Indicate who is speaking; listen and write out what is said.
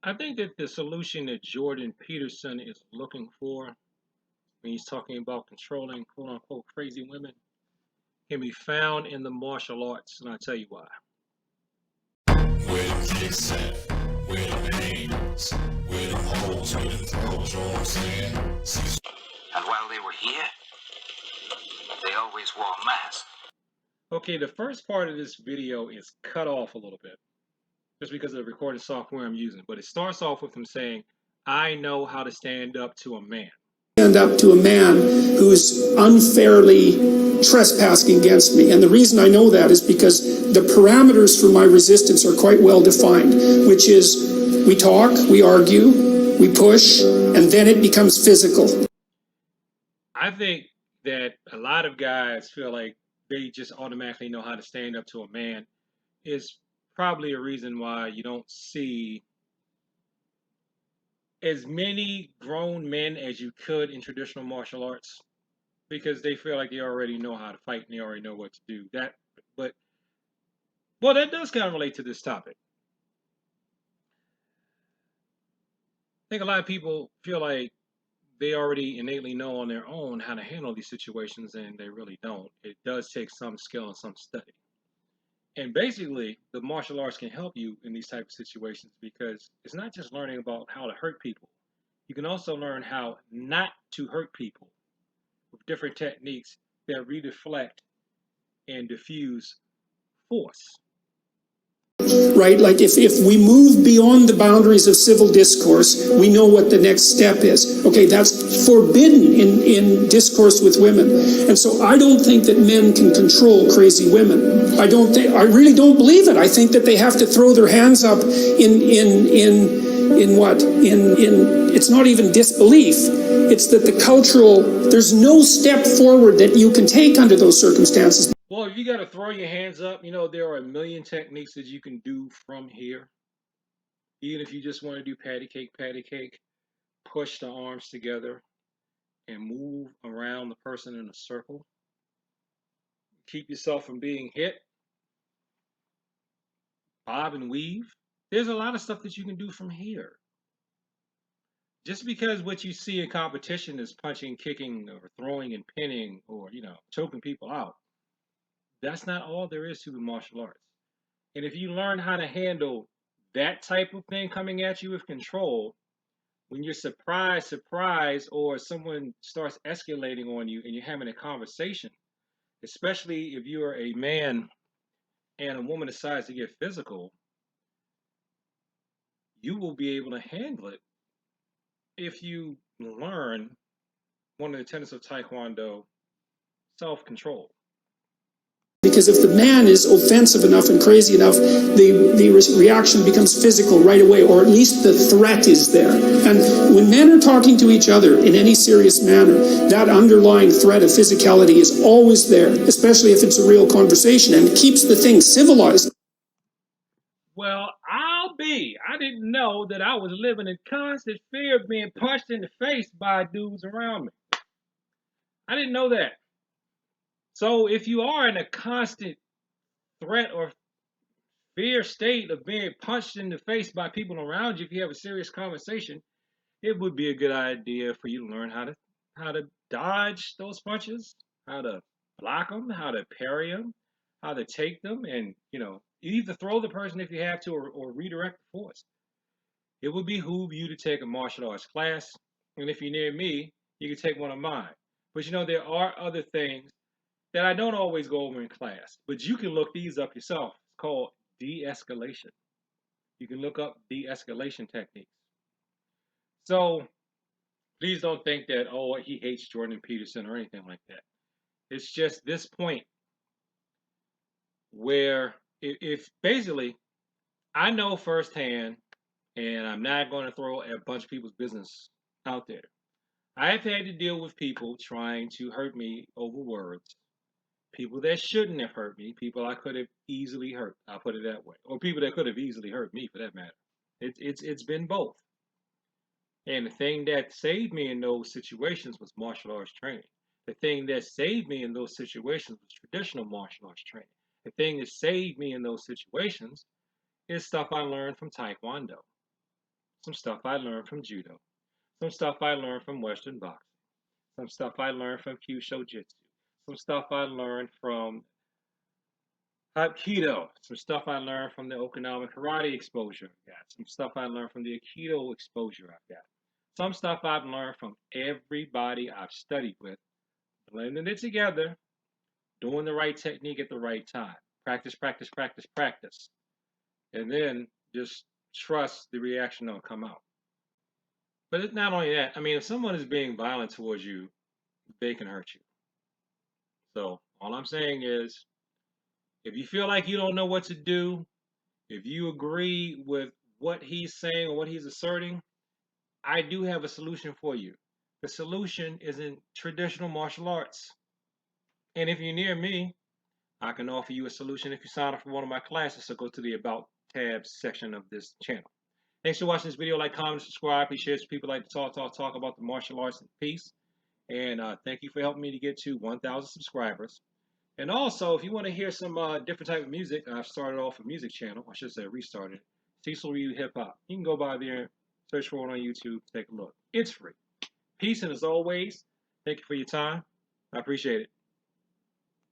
Speaker 1: I think that the solution that Jordan Peterson is looking for when he's talking about controlling quote unquote crazy women can be found in the martial arts, and I'll tell you why.
Speaker 2: Where the kicks at? Where the pains? Where the holes? Where the throws? You know what I'm saying? Cecil.
Speaker 3: And while they were here, they always wore masks.
Speaker 1: Okay, the first part of this video is cut off a little bit just because of the recording software I'm using, but it starts off with him saying, I know how to stand up to a man.
Speaker 4: Stand up to a man who's unfairly trespassing against me. And the reason I know that is because the parameters for my resistance are quite well defined, which is we talk, we argue, we push, and then it becomes physical.
Speaker 1: I think that a lot of guys feel like they just automatically know how to stand up to a man is probably a reason why you don't see as many grown men as you could in traditional martial arts because they feel like they already know how to fight and they already know what to do. But well, that does kind of relate to this topic. I think a lot of people feel like they already innately know on their own how to handle these situations, and they really don't. It does take some skill and some study. And basically, the martial arts can help you in these type of situations because it's not just learning about how to hurt people. You can also learn how not to hurt people with different techniques that redeflect and diffuse force.
Speaker 4: Right? Like if we move beyond the boundaries of civil discourse, we know what the next step is. Okay, that's forbidden in discourse with women. And so I don't think that men can control crazy women. I really don't believe it. I think that they have to throw their hands up in what? It's not even disbelief. It's that there's no step forward that you can take under those circumstances.
Speaker 1: Well, if you got to throw your hands up, there are a million techniques that you can do from here. Even if you just want to do patty cake, push the arms together and move around the person in a circle. Keep yourself from being hit. Bob and weave. There's a lot of stuff that you can do from here. Just because what you see in competition is punching, kicking, or throwing and pinning, or choking people out, that's not all there is to the martial arts. And if you learn how to handle that type of thing coming at you with control, when you're surprised, or someone starts escalating on you and you're having a conversation, especially if you're a man and a woman decides to get physical, you will be able to handle it if you learn one of the tenets of Taekwondo, self-control.
Speaker 4: Because if the man is offensive enough and crazy enough, the reaction becomes physical right away, or at least the threat is there. And when men are talking to each other in any serious manner, that underlying threat of physicality is always there, especially if it's a real conversation, and it keeps the thing civilized.
Speaker 1: Well, I didn't know that I was living in constant fear of being punched in the face by dudes around me. I didn't know that. So if you are in a constant threat or fear state of being punched in the face by people around you, if you have a serious conversation, it would be a good idea for you to learn how to dodge those punches, how to block them, how to parry them, how to take them, and either throw the person if you have to, or redirect the force. It would behoove you to take a martial arts class, and if you're near me, you can take one of mine. But there are other things that I don't always go over in class, but you can look these up yourself. It's called de-escalation. You can look up de-escalation techniques. So please don't think that, oh, he hates Jordan Peterson or anything like that. It's just this point where if basically I know firsthand, and I'm not going to throw a bunch of people's business out there. I've had to deal with people trying to hurt me over words, people that shouldn't have hurt me, people I could have easily hurt. I'll put it that way, or people that could have easily hurt me, for that matter. It's been both. And the thing that saved me in those situations was martial arts training. The thing that saved me in those situations was traditional martial arts training. The thing that saved me in those situations is stuff I learned from Taekwondo. some stuff I learned from judo, some stuff I learned from Western boxing, some stuff I learned from Kyushu Jitsu, some stuff I learned from Aikido, some stuff I learned from the Okinawa karate exposure I've got, some stuff I learned from the Aikido exposure I've got, some stuff I've learned from everybody I've studied with, blending it together, doing the right technique at the right time. Practice, practice, practice, practice. And then just trust the reaction that'll come out. But it's not only that. I mean, if someone is being violent towards you, they can hurt you. So all I'm saying is, if you feel like you don't know what to do, if you agree with what he's saying or what he's asserting, I do have a solution for you. The solution is in traditional martial arts. And if you're near me, I can offer you a solution if you sign up for one of my classes. So go to the About tab section of this channel. Thanks for watching this video. Like, comment, subscribe. Please share it with people like to talk about the martial arts and peace. And thank you for helping me to get to 1,000 subscribers. And also, if you want to hear some different type of music, I've started off a music channel. I should say restarted. Cecil Hip Hop. You can go by there, search for it on YouTube, take a look. It's free. Peace, and as always, thank you for your time. I appreciate it.